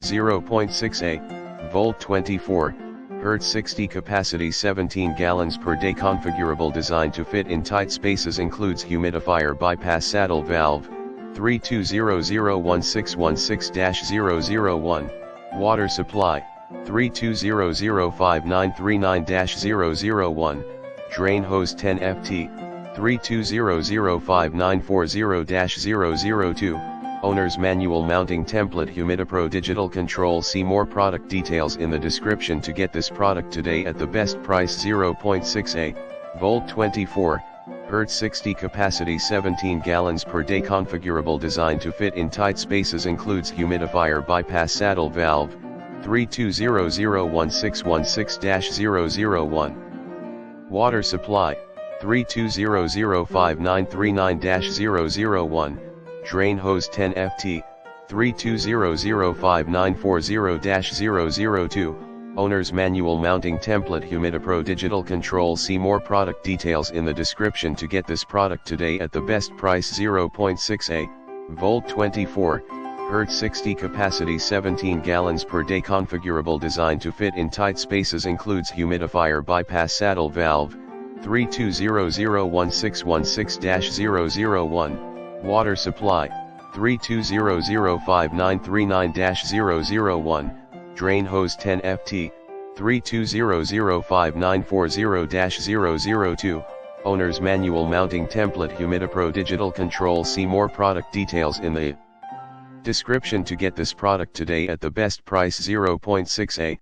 0.6A, volt 24, Hz 60 capacity 17 gallons per day configurable designed to fit in tight spaces includes humidifier bypass saddle valve, 32001616-001, water supply, 32005939-001, drain hose 10 ft, 32005940-002, owner's manual mounting template Humidipro digital control. See more product details in the description to get this product today at the best price. 0.6A, volt 24, Hz 60 capacity 17 gallons per day configurable designed to fit in tight spaces includes humidifier bypass saddle valve, 32001616-001, water supply, 32005939-001, drain hose 10 ft, 32005940-002, owner's manual mounting template Humidipro digital control. See more product details in the description to get this product today at the best price. 0.6A, volt 24, Hz 60 capacity 17 gallons per day configurable designed to fit in tight spaces includes humidifier bypass saddle valve, 32001616-001, water supply, 32005939-001, drain hose 10 ft, 32005940-002, owner's manual mounting template Humidipro digital control. See more product details in the description to get this product today at the best price. 0.6A,